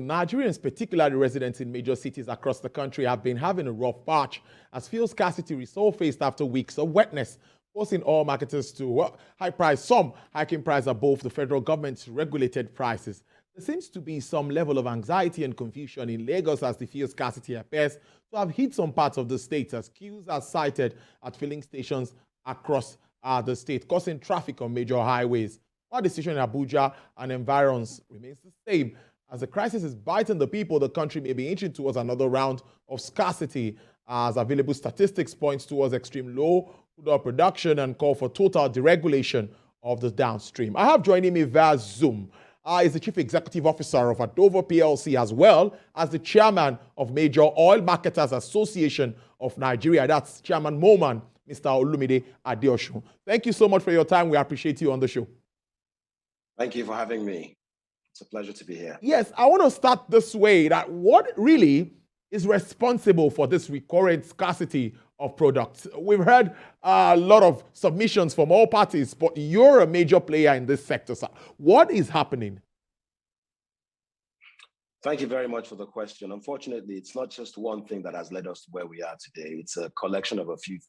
Nigerians, particularly residents in major cities across the country, have been having a rough patch as fuel scarcity resurfaced after weeks of wetness, forcing oil marketers to high price, some hiking price above the federal government's regulated prices. There seems to be some level of anxiety and confusion in Lagos as the fuel scarcity appears to have hit some parts of the state, as queues are cited at filling stations across the state, causing traffic on major highways. While the situation in Abuja and environs remains the same. As the crisis is biting the people, the country may be inching towards another round of scarcity, as available statistics points towards extreme low crude oil production and call for total deregulation of the downstream. I have joining me via Zoom is the Chief Executive Officer of Adover PLC, as well as the Chairman of Major Oil Marketers Association of Nigeria. That's Chairman Moman, Mr. Olumide Adeosun. Thank you so much for your time. We appreciate you on the show. Thank you for having me. It's a pleasure to be here. Yes, I want to start this way, that what really is responsible for this recurrent scarcity of products? We've heard a lot of submissions from all parties, but you're a major player in this sector, sir. What is happening? Thank you very much for the question. Unfortunately, it's not just one thing that has led us to where we are today. It's a collection of a few.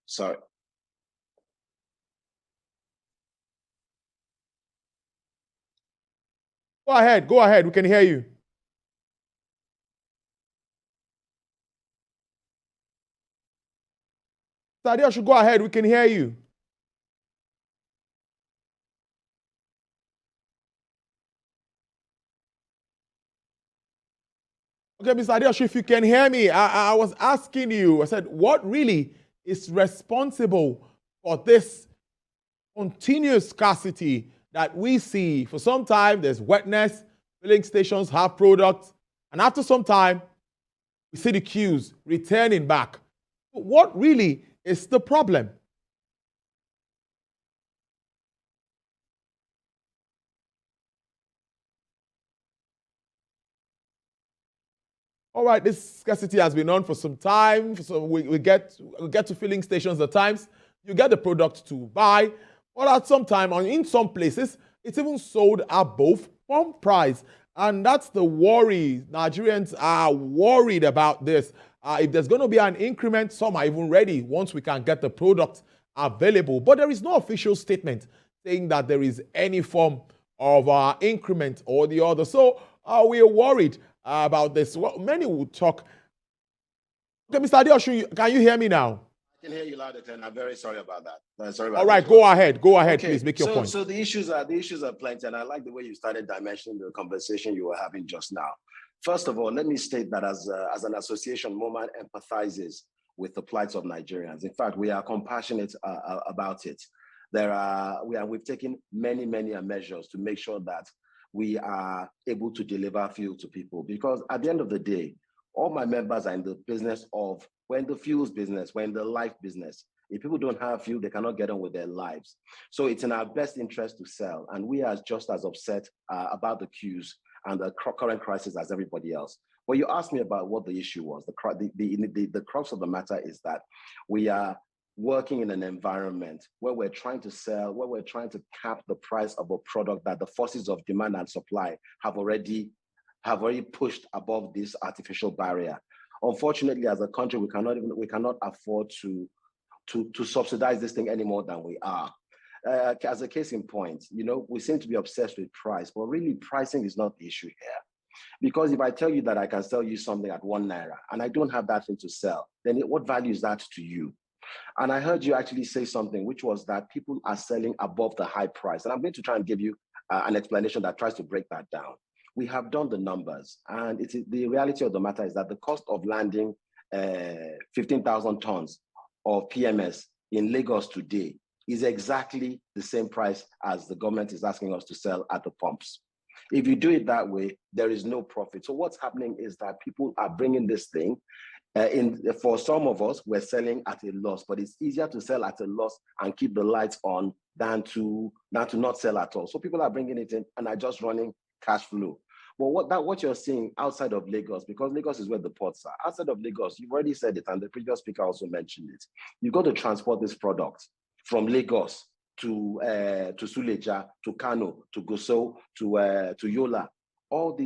Sorry. Go ahead, we can hear you. Sadia should go ahead, we can hear you. Okay, Mr. Adeosun, if you can hear me, I was asking you, I said, what really is responsible for this continuous scarcity that we see? For some time, there's wetness, filling stations have products, and after some time, we see the queues returning back. What really is the problem? All right, this scarcity has been on for some time. So we get to filling stations at times. You get the product to buy, but at some time, or in some places, it's even sold above pump price. And that's the worry. Nigerians are worried about this. If there's going to be an increment, some are even ready once we can get the product available. But there is no official statement saying that there is any form of increment or the other. So we are worried about this. Well, many will talk. Okay, Mr. Adeosun, can you hear me now? I can hear you loud and clear. I'm very sorry about that. All right, go ahead, okay. Please make your point. So the issues are plenty, and I like the way you started dimensioning the conversation you were having just now. First of all, let me state that as an association, MoMA empathizes with the plight of Nigerians. In fact, we are compassionate about it. We've taken many measures to make sure that we are able to deliver fuel to people, because at the end of the day, all my members are in the business of, we're in the fuels business, we're in the life business. If people don't have fuel, they cannot get on with their lives. So it's in our best interest to sell. And we are just as upset about the queues and the current crisis as everybody else. But you asked me about what the issue was. The crux of the matter is that we are working in an environment where we're trying to sell, where we're trying to cap the price of a product that the forces of demand and supply have already pushed above this artificial barrier. Unfortunately, as a country, we cannot afford to subsidize this thing any more than we are. As a case in point, we seem to be obsessed with price, but really pricing is not the issue here. Because if I tell you that I can sell you something at 1 Naira and I don't have that thing to sell, then what value is that to you? And I heard you actually say something, which was that people are selling above the high price. And I'm going to try and give you an explanation that tries to break that down. We have done the numbers, and the reality of the matter is that the cost of landing 15,000 tons of PMS in Lagos today is exactly the same price as the government is asking us to sell at the pumps. If you do it that way, there is no profit. So what's happening is that people are bringing this thing. For some of us, we're selling at a loss, but it's easier to sell at a loss and keep the lights on than to not sell at all. So people are bringing it in and are just running cash flow. But what you're seeing outside of Lagos, because Lagos is where the ports are, outside of Lagos, you've already said it, and the previous speaker also mentioned it. You've got to transport this product from Lagos to Suleja, to Kano, to Gusau, to Yola. All of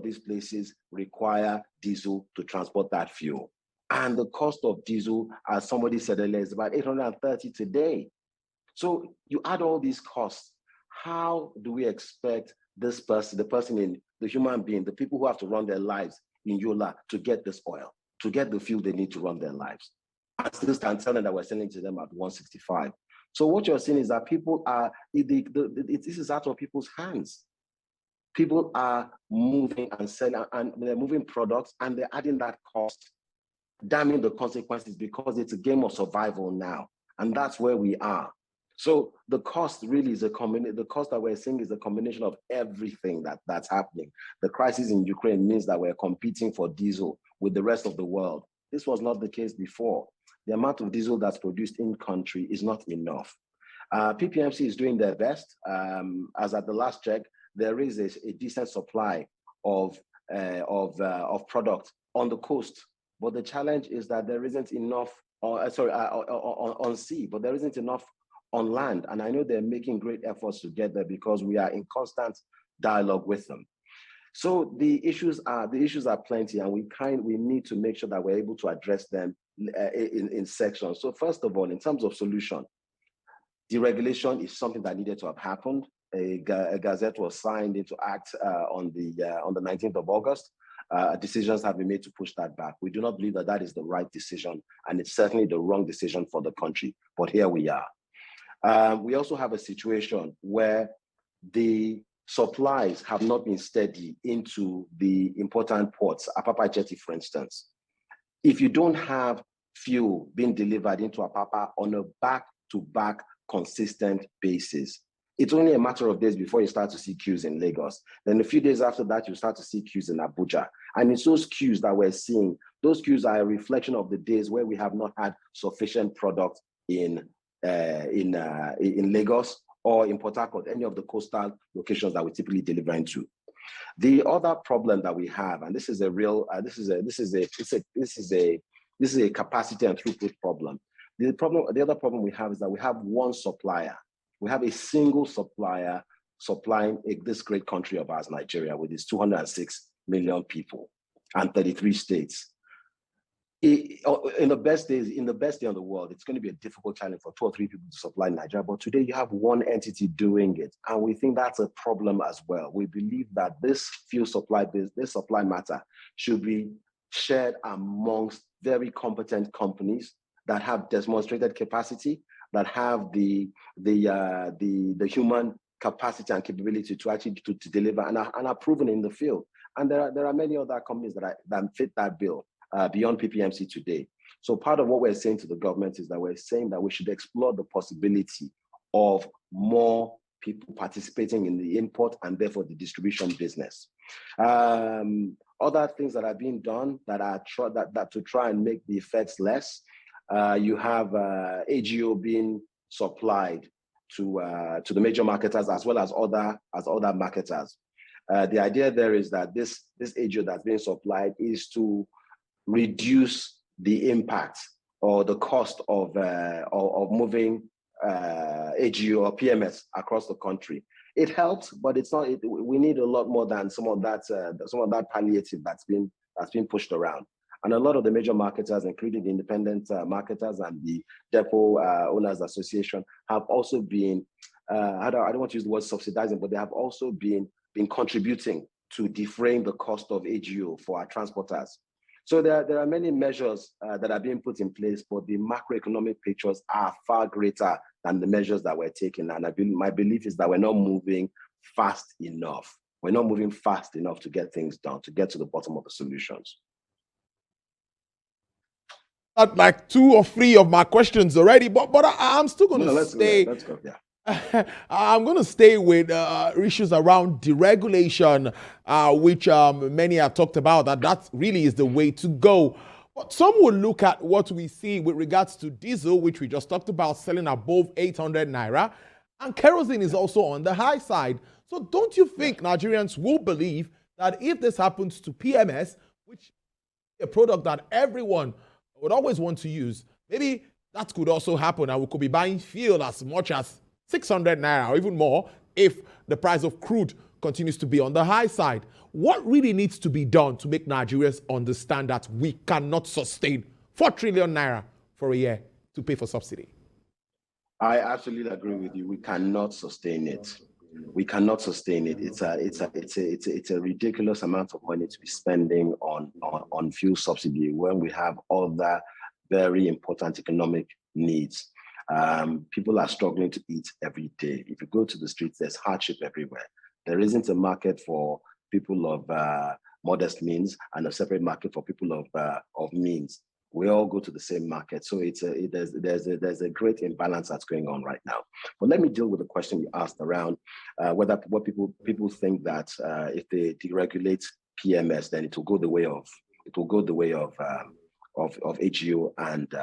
these places require diesel to transport that fuel. And the cost of diesel, as somebody said earlier, is about 830 today. So you add all these costs, how do we expect this person, the human being, the people who have to run their lives in Yola to get this oil, to get the fuel they need to run their lives? And still stand telling that we're selling to them at 165. So what you're seeing is that people are, this is out of people's hands. People are moving and selling, and they're moving products, and they're adding that cost, damning the consequences, because it's a game of survival now. And that's where we are. So the cost really is the cost that we're seeing is a combination of everything that's happening. The crisis in Ukraine means that we're competing for diesel with the rest of the world. This was not the case before. The amount of diesel that's produced in country is not enough. PPMC is doing their best. As at the last check, there is a decent supply of product on the coast, but the challenge is that there isn't enough. On sea, but there isn't enough on land. And I know they're making great efforts to get there because we are in constant dialogue with them. So the issues are plenty, and we need to make sure that we're able to address them in sections. So first of all, in terms of solution, deregulation is something that needed to have happened. A gazette was signed into act on the 19th of August. Decisions have been made to push that back. We do not believe that is the right decision, and it's certainly the wrong decision for the country. But here we are. We also have a situation where the supplies have not been steady into the important ports, Apapa Jetty, for instance. If you don't have fuel being delivered into Apapa on a back-to-back consistent basis, it's only a matter of days before you start to see queues in Lagos. Then a few days after that, you start to see queues in Abuja. And it's those queues that we're seeing. Those queues are a reflection of the days where we have not had sufficient product in Lagos or in Port Harcourt, any of the coastal locations that we typically deliver into. The other problem that we have, and this is a capacity and throughput problem. The other problem we have is that we have one supplier. We have a single supplier supplying this great country of ours, Nigeria, with its 206 million people and 33 states. In the best day in the world, it's going to be a difficult challenge for 2 or 3 people to supply Nigeria. But today you have one entity doing it. And we think that's a problem as well. We believe that this fuel supply matter should be shared amongst very competent companies that have demonstrated capacity, that have the human capacity and capability to actually to deliver and are proven in the field. And there are many other companies that fit that bill. Beyond PPMC today. So part of what we're saying to the government is that we're saying that we should explore the possibility of more people participating in the import and therefore the distribution business. Other things that are being done that to try and make the effects less. You have AGO being supplied to the major marketers as well as other marketers. The idea there is that this AGO that's being supplied is to reduce the impact or the cost of moving AGO or PMS across the country. It helps, but it's not. We need a lot more than some of that palliative that's been pushed around. And a lot of the major marketers, including the independent marketers and the Depot Owners Association, have also been. I don't want to use the word subsidizing, but they have also been contributing to defraying the cost of AGO for our transporters. So there are many measures that are being put in place, but the macroeconomic pictures are far greater than the measures that we're taking. And my belief is that we're not moving fast enough. We're not moving fast enough to get things done, to get to the bottom of the solutions. Like 2 or 3 of my questions already, but I'm still going to stay. Let's go. Yeah. I'm going to stay with issues around deregulation, which many have talked about, that really is the way to go. But some will look at what we see with regards to diesel, which we just talked about, selling above 800 Naira, And kerosene is also on the high side. So don't you think Nigerians will believe that if this happens to PMS, which is a product that everyone would always want to use, maybe that could also happen and we could be buying fuel as much as 600 naira or even more if the price of crude continues to be on the high side. What really needs to be done to make Nigerians understand that we cannot sustain 4 trillion naira for a year to pay for subsidy? I absolutely agree with you. We cannot sustain it. We cannot sustain it. It's a ridiculous amount of money to be spending on fuel subsidy when we have other very important economic needs. People are struggling to eat every day. If you go to the streets, there's hardship everywhere. There isn't a market for people of modest means and a separate market for people of means. We all go to the same market. So there's a great imbalance that's going on right now. But let me deal with the question you asked around what people think that if they deregulate PMS, then it will go the way of AGO and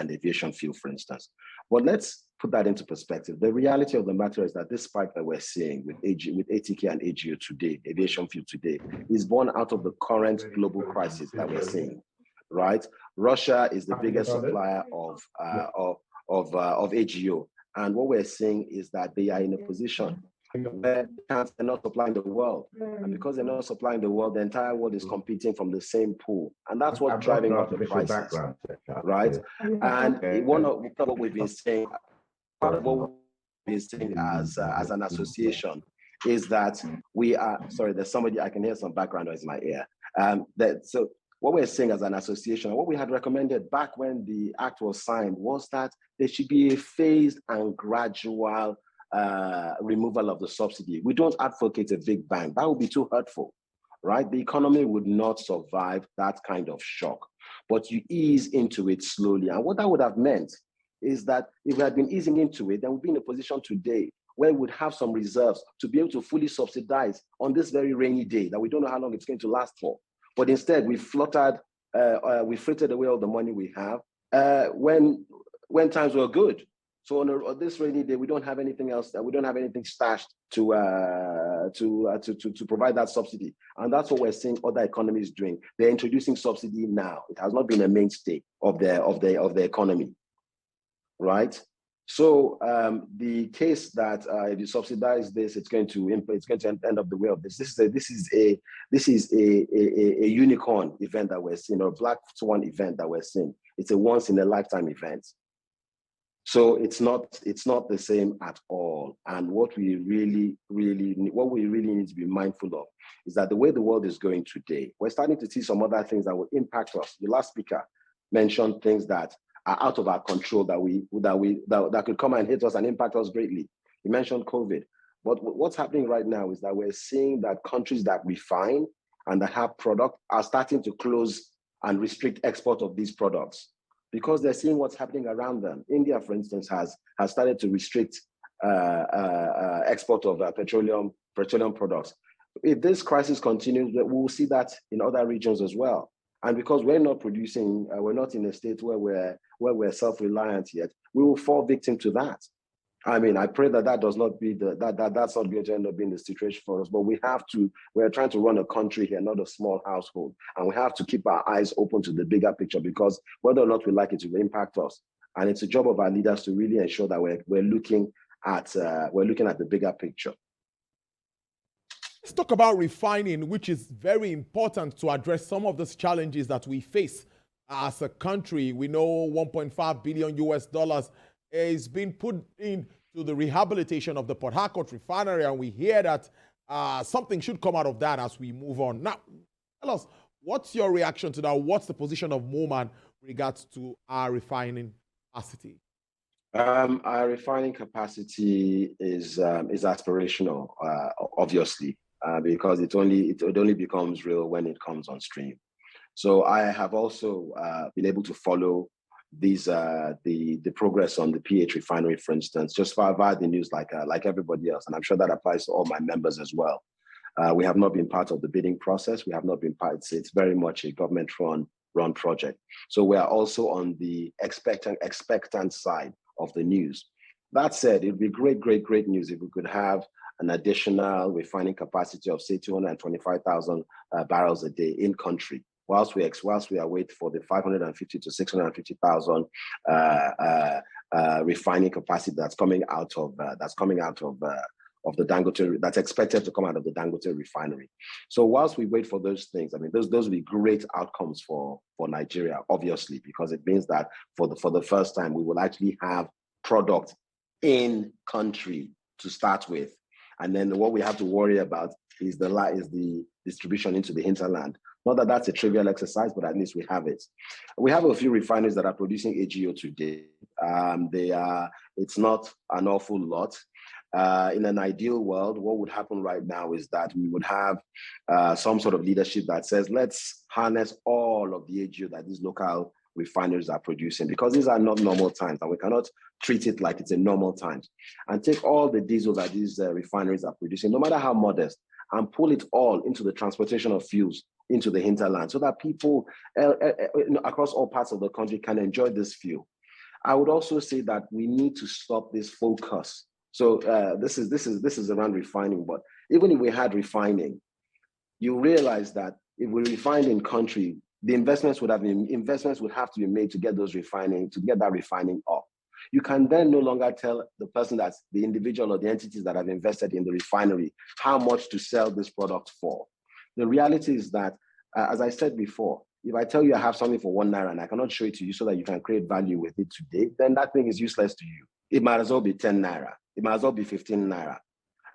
aviation fuel, for instance. But let's put that into perspective. The reality of the matter is that this spike that we're seeing with ATK and AGO today, aviation fuel today, is born out of the current global crisis that we're seeing. Right, Russia is the biggest supplier of AGO, and what we're seeing is that they are in a position where they're not supplying the world, and because they're not supplying the world, the entire world is competing from the same pool, and that's what's driving up the prices, right? And one of what we've been saying, part of what we've been saying as an association is that we are sorry. There's somebody I can hear some background noise in my ear. So what we're saying as an association, what we had recommended back when the act was signed was that there should be a phased and gradual removal of the subsidy. We don't advocate a big bang. That would be too hurtful, right? The economy would not survive that kind of shock, but you ease into it slowly. And what that would have meant is that if we had been easing into it, then we'd be in a position today where we would have some reserves to be able to fully subsidize on this very rainy day that we don't know how long it's going to last for. But instead, we frittered away all the money we have when times were good. So on this rainy day, we don't have anything else. We don't have anything stashed to provide that subsidy, and that's what we're seeing other economies doing. They're introducing subsidy now. It has not been a mainstay of the economy, right? So the case that if you subsidize this, it's going to end up the way of this. This is a unicorn event that we're seeing, or a black swan event that we're seeing. It's a once in a lifetime event. So it's not the same at all. And what we really need to be mindful of is that the way the world is going today, we're starting to see some other things that will impact us. The last speaker mentioned things that are out of our control that could come and hit us and impact us greatly. You mentioned COVID, but what's happening right now is that we're seeing that countries that refine and that have product are starting to close and restrict export of these products because they're seeing what's happening around them. India, for instance, has started to restrict export of petroleum products. If this crisis continues, we will see that in other regions as well. And because we're not producing, we're not in a state where we're self-reliant yet, we will fall victim to that. I mean, I pray that does not be that's not going to end up being the situation for us. But we're trying to run a country here, not a small household, and we have to keep our eyes open to the bigger picture because whether or not we like it, it will impact us. And it's a job of our leaders to really ensure that we're looking at the bigger picture. Let's talk about refining, which is very important to address some of those challenges that we face as a country. We know 1.5 billion US dollars is being put into the rehabilitation of the Port Harcourt refinery, and we hear that something should come out of that as we move on. Now, tell us, what's your reaction to that? What's the position of MoMAN regards to our refining capacity? Our refining capacity is aspirational, obviously. Because it only becomes real when it comes on stream. So I have also been able to follow the progress on the PH refinery, for instance, just via the news like everybody else, and I'm sure that applies to all my members as well. We have not been part of the bidding process. We have not been part. It's very much a government-run project. So we are also on the expectant side of the news. That said, it'd be great news if we could have an additional refining capacity of, say, 225,000 barrels a day in country, whilst we await for the 550 to 650,000 refining capacity that's coming out of the Dangote, that's expected to come out of the Dangote refinery. So whilst we wait for those things, I mean, those will be great outcomes for Nigeria, obviously, because it means that for the first time we will actually have product in country to start with, and then what we have to worry about is the distribution into the hinterland. Not that that's a trivial exercise, but at least we have it. We have a few refineries that are producing AGO today. It's not an awful lot. In an ideal world, what would happen right now is that we would have some sort of leadership that says, let's harness all of the AGO that these local refineries are producing, because these are not normal times and we cannot treat it like it's a normal times, and take all the diesel that these refineries are producing, no matter how modest, and pull it all into the transportation of fuels into the hinterland so that people across all parts of the country can enjoy this fuel. I would also say that we need to stop this focus. So this is around refining, but even if we had refining, you realize that if we refine in country, the investments would have to be made to get that refining up. You can then no longer tell the person, that's the individual or the entities that have invested in the refinery, how much to sell this product for. The reality is that, as I said before, if I tell you I have something for 1 Naira and I cannot show it to you so that you can create value with it today, then that thing is useless to you. It might as well be 10 Naira. It might as well be 15 Naira.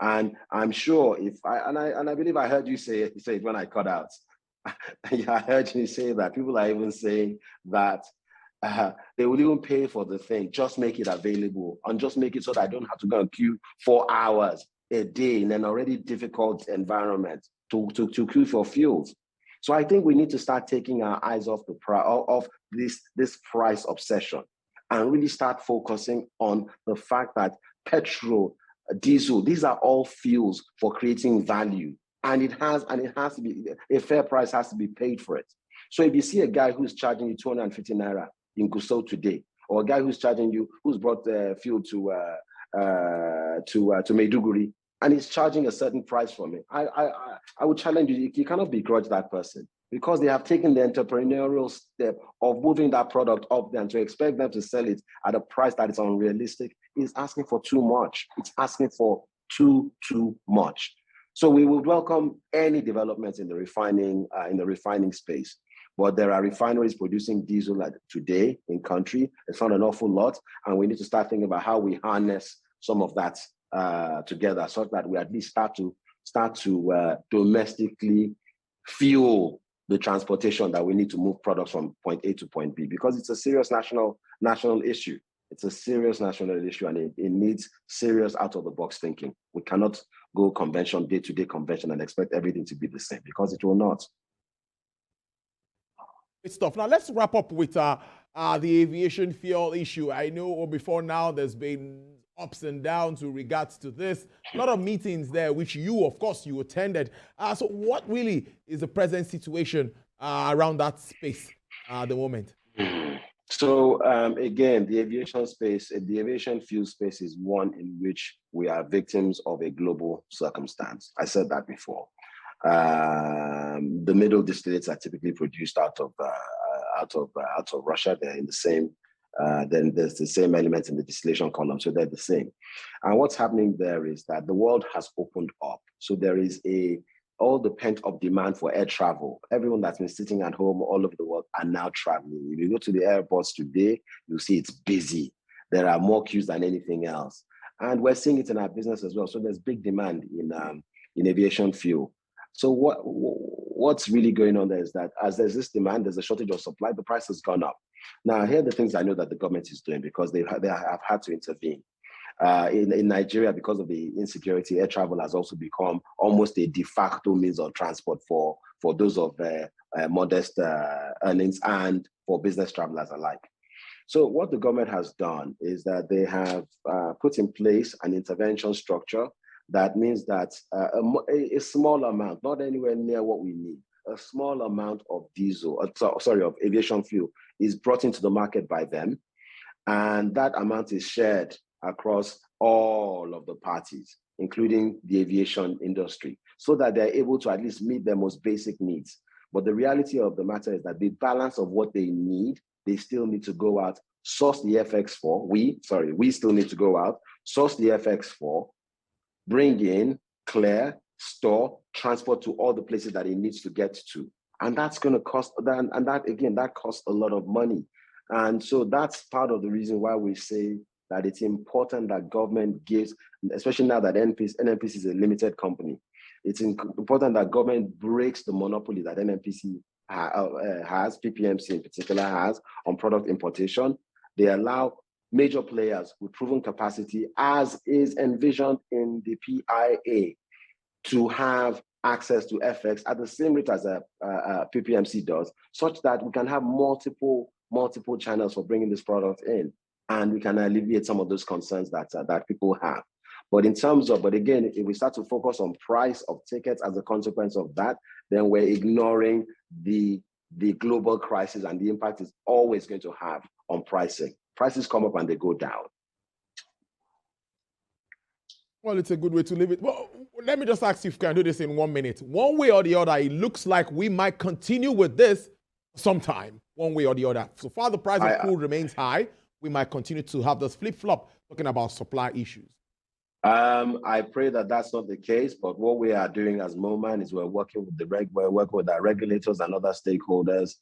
And I'm sure I believe I heard you say it when I cut out. I heard you say that people are even saying that they will even pay for the thing, just make it available and just make it so that I don't have to go and queue 4 hours a day in an already difficult environment to queue for fuels. So I think we need to start taking our eyes off this price obsession and really start focusing on the fact that petrol, diesel, these are all fuels for creating value. And it has to be, a fair price has to be paid for it. So if you see a guy who's charging you 250 Naira in Gusau today, or a guy who's brought fuel to Maiduguri, and he's charging a certain price from it, I would challenge you, you cannot begrudge that person, because they have taken the entrepreneurial step of moving that product up there, and to expect them to sell it at a price that is unrealistic is asking for too much. It's asking for too much. So we would welcome any developments in the refining space. But there are refineries producing diesel today in country. It's not an awful lot, and we need to start thinking about how we harness some of that together, so that we at least start to domestically fuel the transportation that we need to move products from point A to point B, because it's a serious national issue. It's a serious national issue, and it needs serious out-of-the-box thinking. We cannot go day-to-day convention and expect everything to be the same, because it will not. Good stuff. Now let's wrap up with the aviation fuel issue. I know before now there's been ups and downs with regards to this. A lot of meetings there, which you, of course, you attended. So what really is the present situation around that space at the moment? So again, the aviation fuel space is one in which we are victims of a global circumstance. I said that before. The middle distillates are typically produced out of Russia. They're in the same. Then there's the same elements in the distillation column, so they're the same. And what's happening there is that the world has opened up. So there is all the pent-up demand for air travel. Everyone that's been sitting at home all over the world are now traveling. If you go to the airports today, you'll see it's busy. There are more queues than anything else. And we're seeing it in our business as well. So there's big demand in aviation fuel. So what's really going on there is that as there's this demand, there's a shortage of supply, the price has gone up. Now, here are the things I know that the government is doing, because they have had to intervene. In Nigeria, because of the insecurity, air travel has also become almost a de facto means of transport for those of modest earnings and for business travelers alike. So what the government has done is that they have put in place an intervention structure that means that a small amount, not anywhere near what we need, a small amount of of aviation fuel is brought into the market by them. And that amount is shared across all of the parties, including the aviation industry, so that they're able to at least meet their most basic needs. But the reality of the matter is that the balance of what they need, they still need to go out, source the FX for, we still need to go out, source the FX for, bring in, clear, store, transport to all the places that it needs to get to. And that's going to cost, and that again, that costs a lot of money. And so that's part of the reason why we say that it's important that government gives, especially now that NNPC is a limited company, it's important that government breaks the monopoly that NNPC has, PPMC in particular has, on product importation. They allow major players with proven capacity, as is envisioned in the PIA, to have access to FX at the same rate as PPMC does, such that we can have multiple channels for bringing this product in, and we can alleviate some of those concerns that people have. But in terms of, but again, if we start to focus on price of tickets as a consequence of that, then we're ignoring the global crisis and the impact it's always going to have on pricing. Prices come up and they go down. Well, it's a good way to leave it. Well, let me just ask you if you can do this in 1 minute. One way or the other, it looks like we might continue with this sometime, one way or the other. So far, the price of crude remains high. We might continue to have this flip-flop talking about supply issues. I pray that that's not the case, but what we are doing as MoMan is we're working with our regulators and other stakeholders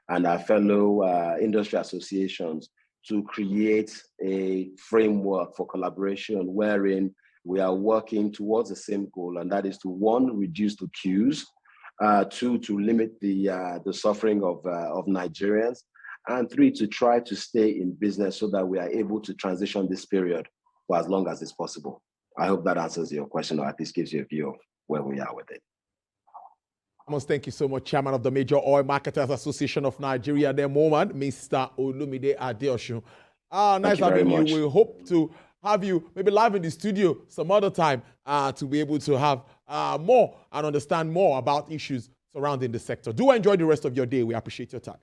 and our fellow industry associations to create a framework for collaboration wherein we are working towards the same goal, and that is to, one, reduce the queues, two, to limit the suffering of Nigerians, and three, to try to stay in business so that we are able to transition this period for as long as it's possible. I hope that answers your question, or at least gives you a view of where we are with it. I must thank you so much, Chairman of the Major Oil Marketers Association of Nigeria, at the moment, Mr. Olumide Adeosun. Nice having you. We hope to have you maybe live in the studio some other time to be able to have more and understand more about issues surrounding the sector. Do enjoy the rest of your day. We appreciate your time.